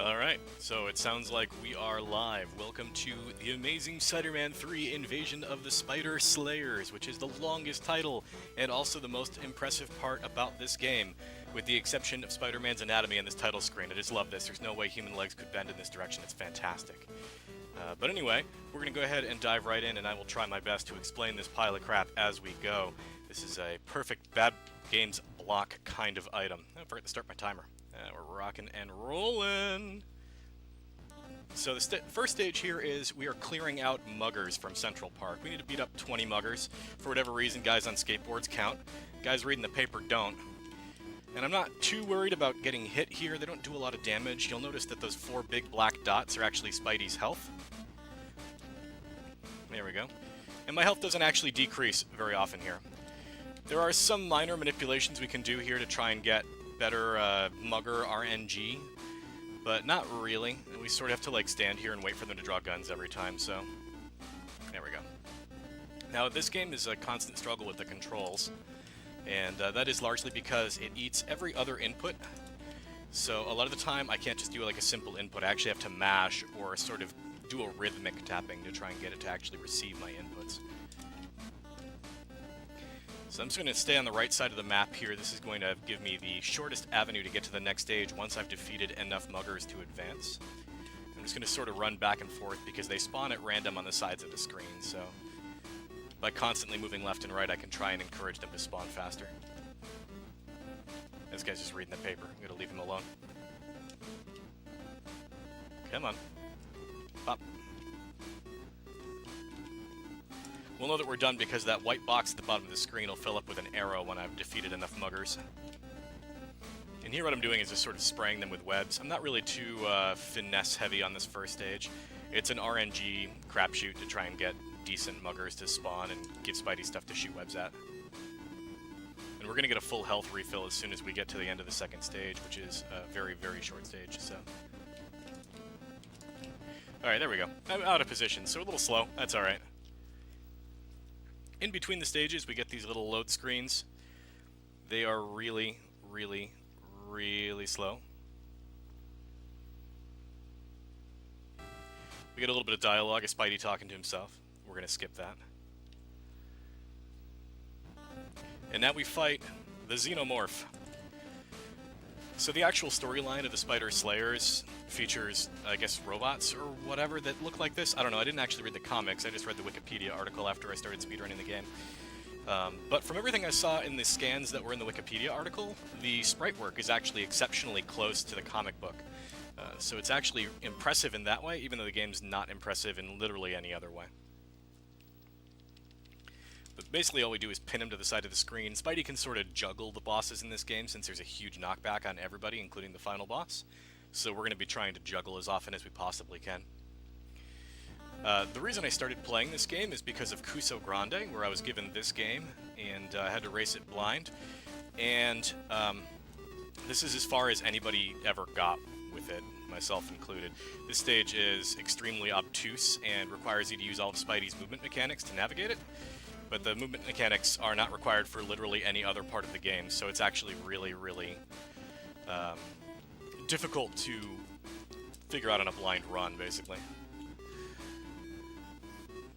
Alright, so it sounds like we are live. Welcome to the amazing Spider-Man 3 Invasion of the Spider Slayers, which is the longest title and also the most impressive part about this game, with the exception of Spider-Man's anatomy on this title screen. I just love this. There's no way human legs could bend in this direction. It's fantastic. But anyway, we're going to go ahead and dive right in, and I will try my best to explain this pile of crap as we go. This is a perfect bad games block kind of item. I forgot to start my timer. We're rocking and rolling. So the first stage here is we are clearing out muggers from Central Park. We need to beat up 20 muggers. For whatever reason, guys on skateboards count. Guys reading the paper don't. And I'm not too worried about getting hit here. They don't do a lot of damage. You'll notice that those 4 big black dots are actually Spidey's health. There we go. And my health doesn't actually decrease very often here. There are some minor manipulations we can do here to try and get better mugger RNG, but not really. We sort of have to like stand here and wait for them to draw guns every time, so there we go. Now this game is a constant struggle with the controls, and that is largely because it eats every other input. So a lot of the time I can't just do like a simple input. I actually have to mash or sort of do a rhythmic tapping to try and get it to actually receive my inputs. So I'm just going to stay on the right side of the map here. This is going to give me the shortest avenue to get to the next stage once I've defeated enough muggers to advance. I'm just going to sort of run back and forth because they spawn at random on the sides of the screen, so by constantly moving left and right I can try and encourage them to spawn faster. This guy's just reading the paper. I'm going to leave him alone. Come on. Pop. We'll know that we're done because that white box at the bottom of the screen will fill up with an arrow when I've defeated enough muggers. And here what I'm doing is just sort of spraying them with webs. I'm not really too finesse heavy on this first stage. It's an RNG crapshoot to try and get decent muggers to spawn and give Spidey stuff to shoot webs at. And we're going to get a full health refill as soon as we get to the end of the second stage, which is a very, very short stage, so... Alright, there we go. I'm out of position, so a little slow. That's alright. In between the stages, we get these little load screens. They are really, really, really slow. We get a little bit of dialogue of Spidey talking to himself. We're going to skip that. And now we fight the Xenomorph. So the actual storyline of the Spider Slayers features, I guess, robots or whatever that look like this. I don't know, I didn't actually read the comics, I just read the Wikipedia article after I started speedrunning the game. But from everything I saw in the scans that were in the Wikipedia article, the sprite work is actually exceptionally close to the comic book. So it's actually impressive in that way, even though the game's not impressive in literally any other way. But basically all we do is pin him to the side of the screen. Spidey can sort of juggle the bosses in this game since there's a huge knockback on everybody, including the final boss. So we're going to be trying to juggle as often as we possibly can. The reason I started playing this game is because of Cuso Grande, where I was given this game, and I had to race it blind. And this is as far as anybody ever got with it, myself included. This stage is extremely obtuse and requires you to use all of Spidey's movement mechanics to navigate it. But the movement mechanics are not required for literally any other part of the game, so it's actually really, really difficult to figure out on a blind run, basically.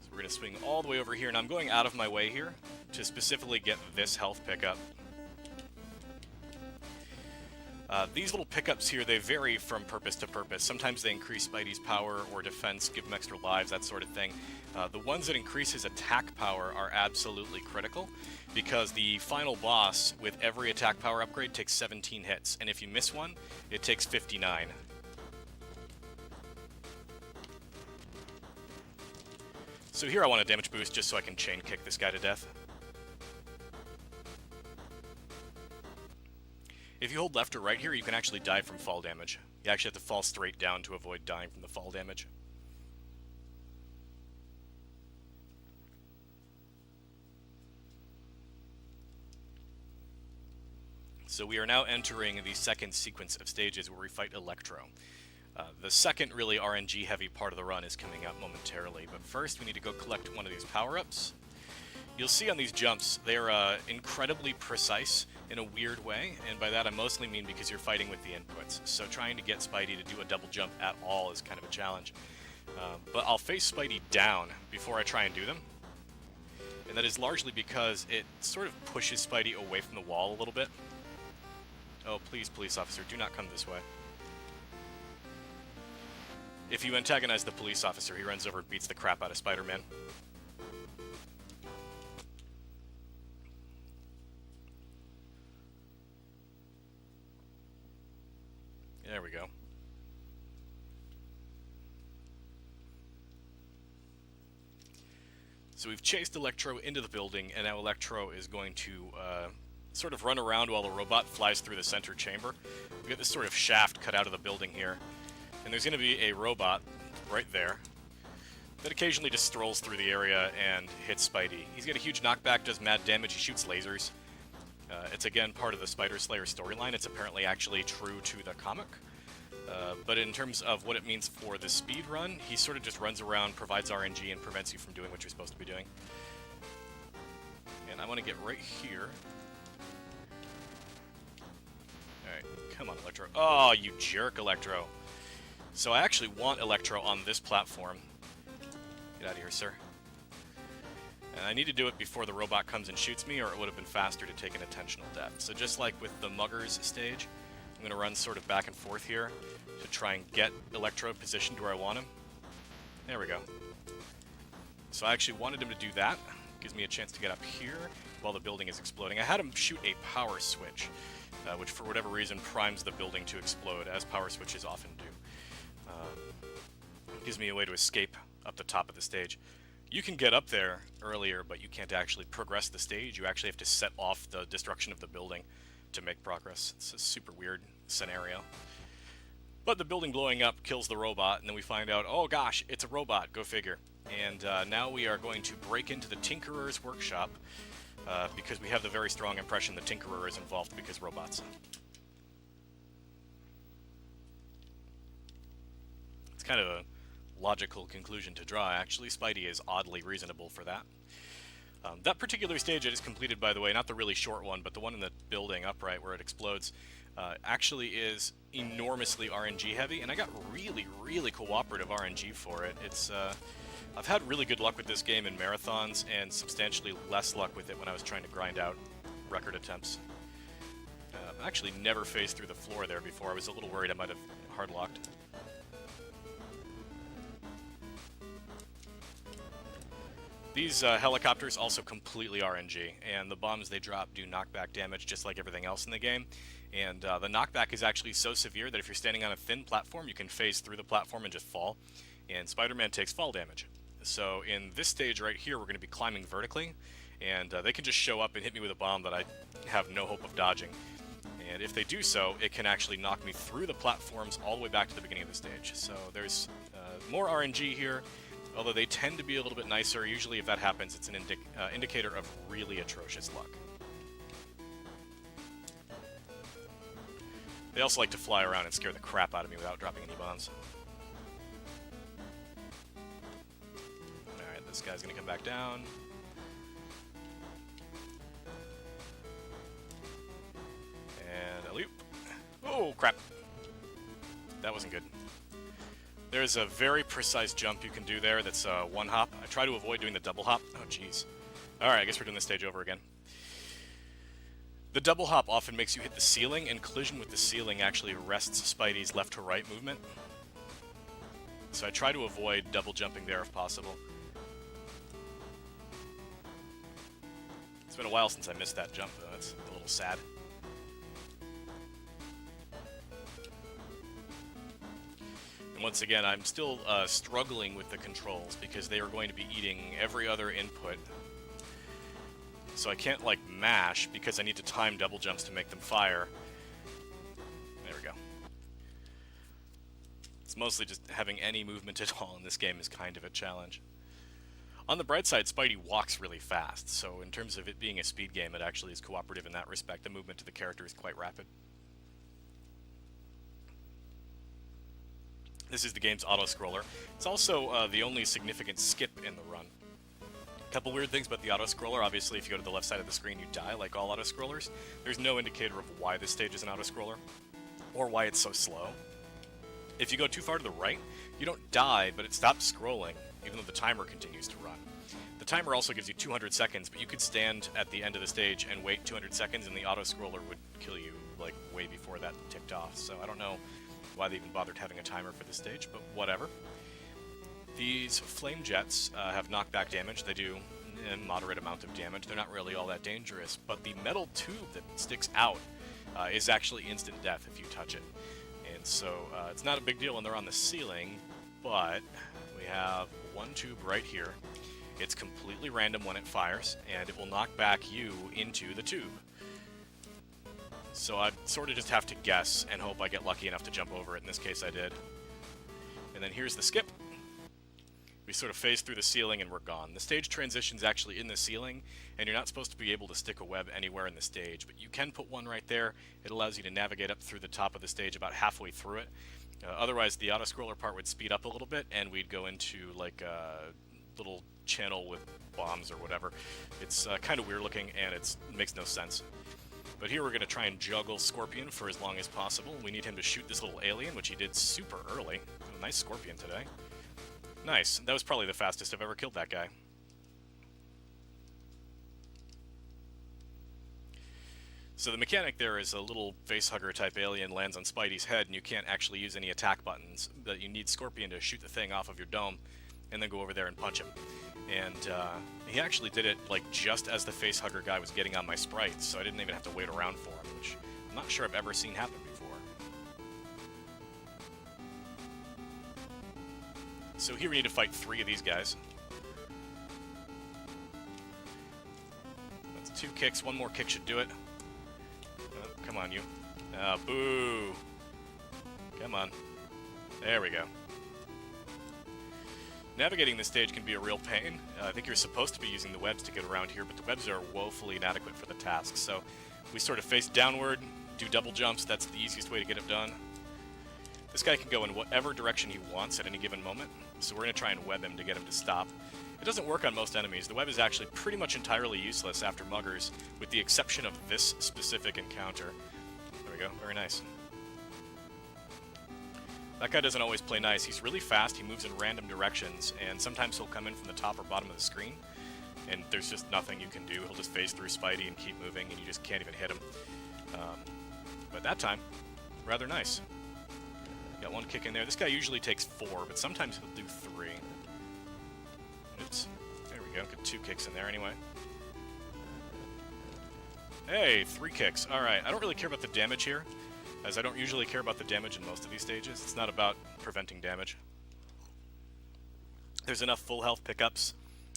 So we're going to swing all the way over here, and I'm going out of my way here to specifically get this health pickup. These little pickups here, they vary from purpose to purpose. Sometimes they increase Spidey's power or defense, give him extra lives, that sort of thing. The ones that increase his attack power are absolutely critical, because the final boss, with every attack power upgrade, takes 17 hits, and if you miss one, it takes 59. So here I want a damage boost just so I can chain kick this guy to death. If you hold left or right here, you can actually die from fall damage. You actually have to fall straight down to avoid dying from the fall damage. So we are now entering the second sequence of stages where we fight Electro. The second really RNG heavy part of the run is coming up momentarily, but first we need to go collect one of these power-ups. You'll see on these jumps, they're incredibly precise in a weird way, and by that I mostly mean because you're fighting with the inputs. So trying to get Spidey to do a double jump at all is kind of a challenge. But I'll face Spidey down before I try and do them. And that is largely because it sort of pushes Spidey away from the wall a little bit. Oh, please, police officer, do not come this way. If you antagonize the police officer, he runs over and beats the crap out of Spider-Man. There we go. So we've chased Electro into the building, and now Electro is going to sort of run around while the robot flies through the center chamber. We've got this sort of shaft cut out of the building here, and there's going to be a robot right there that occasionally just strolls through the area and hits Spidey. He's got a huge knockback, does mad damage, he shoots lasers. It's again part of the Spider Slayer storyline. It's apparently actually true to the comic. But in terms of what it means for the speed run, he sort of just runs around, provides RNG, and prevents you from doing what you're supposed to be doing. And I want to get right here. Alright, come on, Electro. Oh, you jerk, Electro. So I actually want Electro on this platform. Get out of here, sir. And I need to do it before the robot comes and shoots me, or it would have been faster to take an intentional death. So just like with the Muggers stage, I'm going to run sort of back and forth here to try and get Electro positioned where I want him. There we go. So I actually wanted him to do that. Gives me a chance to get up here while the building is exploding. I had him shoot a power switch, which for whatever reason primes the building to explode, as power switches often do. Gives me a way to escape up the top of the stage. You can get up there earlier, but you can't actually progress the stage. You actually have to set off the destruction of the building to make progress. It's a super weird scenario. But the building blowing up kills the robot, and then we find out, oh gosh, it's a robot, go figure. And now we are going to break into the Tinkerer's workshop, because we have the very strong impression the Tinkerer is involved because robots. It's kind of a logical conclusion to draw, actually. Spidey is oddly reasonable for that. That particular stage I just completed, by the way, not the really short one, but the one in the building upright where it explodes, actually is enormously RNG heavy, and I got really, really cooperative RNG for it. It's I've had really good luck with this game in marathons, and substantially less luck with it when I was trying to grind out record attempts. I actually never phased through the floor there before. I was a little worried I might have hard-locked. These helicopters also completely RNG, and the bombs they drop do knockback damage just like everything else in the game. And the knockback is actually so severe that if you're standing on a thin platform, you can phase through the platform and just fall. And Spider-Man takes fall damage. So in this stage right here, we're going to be climbing vertically, and they can just show up and hit me with a bomb that I have no hope of dodging. And if they do so, it can actually knock me through the platforms all the way back to the beginning of the stage. So there's more RNG here. Although they tend to be a little bit nicer. Usually if that happens, it's an indicator of really atrocious luck. They also like to fly around and scare the crap out of me without dropping any bombs. Alright, this guy's gonna come back down. And a loop. Oh, crap. That wasn't good. There's a very precise jump you can do there that's one hop. I try to avoid doing the double hop. Oh, jeez. Alright, I guess we're doing this stage over again. The double hop often makes you hit the ceiling, and collision with the ceiling actually arrests Spidey's left to right movement. So I try to avoid double jumping there if possible. It's been a while since I missed that jump, though. That's a little sad. Once again, I'm still struggling with the controls because they are going to be eating every other input. So I can't, like, mash because I need to time double jumps to make them fire. There we go. It's mostly just having any movement at all in this game is kind of a challenge. On the bright side, Spidey walks really fast, so in terms of it being a speed game, it actually is cooperative in that respect. The movement to the character is quite rapid. This is the game's auto-scroller. It's also the only significant skip in the run. Couple weird things about the auto-scroller. Obviously, if you go to the left side of the screen, you die, like all auto-scrollers. There's no indicator of why this stage is an auto-scroller, or why it's so slow. If you go too far to the right, you don't die, but it stops scrolling, even though the timer continues to run. The timer also gives you 200 seconds, but you could stand at the end of the stage and wait 200 seconds, and the auto-scroller would kill you, like, way before that ticked off. So I don't know why they even bothered having a timer for this stage, but whatever. These flame jets have knockback damage. They do a moderate amount of damage. They're not really all that dangerous, but the metal tube that sticks out is actually instant death if you touch it. And so it's not a big deal when they're on the ceiling, but we have one tube right here. It's completely random when it fires, and it will knock back you into the tube. So I sort of just have to guess and hope I get lucky enough to jump over it. In this case, I did. And then here's the skip. We sort of phase through the ceiling and we're gone. The stage transition's actually in the ceiling, and you're not supposed to be able to stick a web anywhere in the stage, but you can put one right there. It allows you to navigate up through the top of the stage about halfway through it. Otherwise, the auto-scroller part would speed up a little bit, and we'd go into like a little channel with bombs or whatever. It's kind of weird looking, and it makes no sense. But here we're going to try and juggle Scorpion for as long as possible. We need him to shoot this little alien, which he did super early. Oh, nice Scorpion today. Nice. That was probably the fastest I've ever killed that guy. So the mechanic there is a little facehugger type alien lands on Spidey's head, and you can't actually use any attack buttons, but you need Scorpion to shoot the thing off of your dome and then go over there and punch him. And he actually did it like just as the facehugger guy was getting on my sprites, so I didn't even have to wait around for him, which I'm not sure I've ever seen happen before. So here we need to fight 3 of these guys. That's 2 kicks. 1 more kick should do it. Oh, come on, you. Boo. Come on. There we go. Navigating this stage can be a real pain. I think you're supposed to be using the webs to get around here, but the webs are woefully inadequate for the task. So we sort of face downward, do double jumps. That's the easiest way to get it done. This guy can go in whatever direction he wants at any given moment, so we're going to try and web him to get him to stop. It doesn't work on most enemies. The web is actually pretty much entirely useless after muggers, with the exception of this specific encounter. There we go. Very nice. That guy doesn't always play nice. He's really fast, he moves in random directions, and sometimes he'll come in from the top or bottom of the screen, and there's just nothing you can do. He'll just phase through Spidey and keep moving, and you just can't even hit him. But that time, rather nice. Got 1 kick in there. This guy usually takes 4, but sometimes he'll do 3. Oops. There we go. Get 2 kicks in there anyway. Hey, 3 kicks. Alright, I don't really care about the damage here, as I don't usually care about the damage in most of these stages. It's not about preventing damage. There's enough full health pickups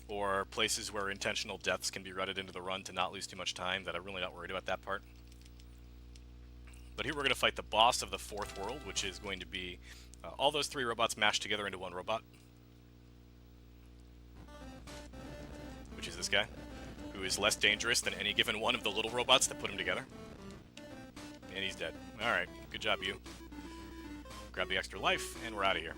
or places where intentional deaths can be rutted into the run to not lose too much time that I'm really not worried about that part. But here we're going to fight the boss of the 4th world, which is going to be all those 3 robots mashed together into 1 robot. Which is this guy, who is less dangerous than any given one of the little robots that put him together. And he's dead. Alright, good job, you. Grab the extra life, and we're out of here.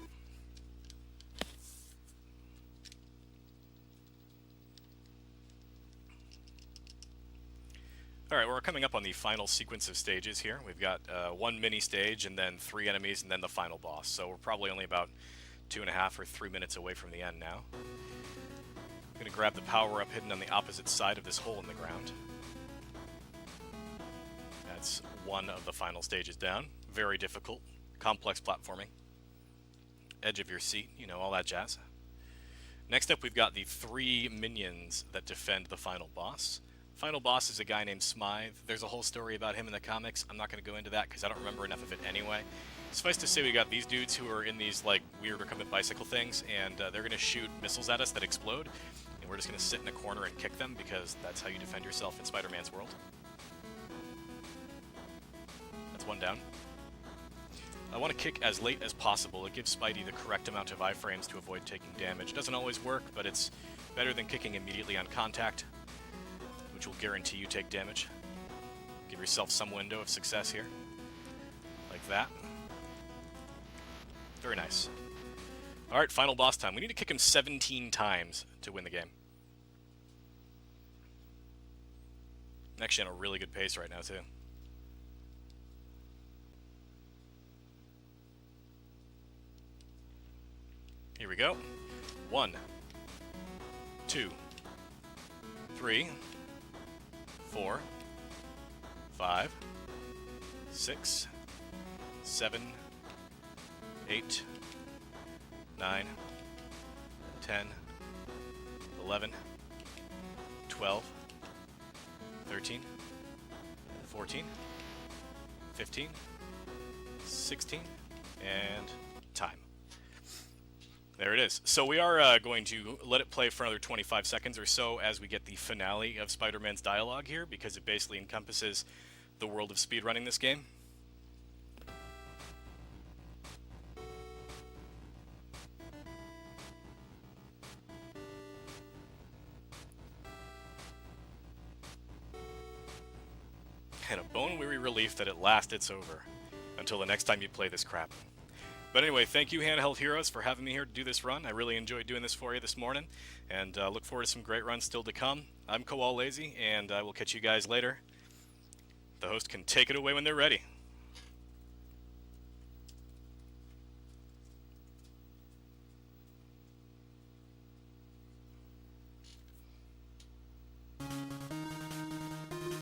Alright, we're coming up on the final sequence of stages here. We've got 1 mini stage, and then 3 enemies, and then the final boss. So we're probably only about 2.5 or 3 minutes away from the end now. I'm going to grab the power-up hidden on the opposite side of this hole in the ground. That's 1 of the final stages down. Very difficult, complex platforming. Edge of your seat, you know, all that jazz. Next up, we've got the 3 minions that defend the final boss. Final boss is a guy named Smythe. There's a whole story about him in the comics. I'm not going to go into that because I don't remember enough of it anyway. Suffice to say, we got these dudes who are in these like weird recumbent bicycle things, and they're going to shoot missiles at us that explode, and we're just going to sit in a corner and kick them because that's how you defend yourself in Spider-Man's world. That's 1 down. I want to kick as late as possible. It gives Spidey the correct amount of iframes to avoid taking damage. Doesn't always work, but it's better than kicking immediately on contact, which will guarantee you take damage. Give yourself some window of success here. Like that. Very nice. Alright, final boss time. We need to kick him 17 times to win the game. Actually, on a really good pace right now, too. Here we go. 1, 2, 3, 4, 5, 6, 7, 8, 9, 10, 11, 12, 13, 14, 15, 16, and time. There it is. So we are going to let it play for another 25 seconds or so as we get the finale of Spider-Man's dialogue here, because it basically encompasses the world of speedrunning this game. And a bone-weary relief that at last it's over. Until the next time you play this crap. But anyway, thank you, Handheld Heroes, for having me here to do this run. I really enjoyed doing this for you this morning, and look forward to some great runs still to come. I'm KowalLazy, and I will catch you guys later. The host can take it away when they're ready.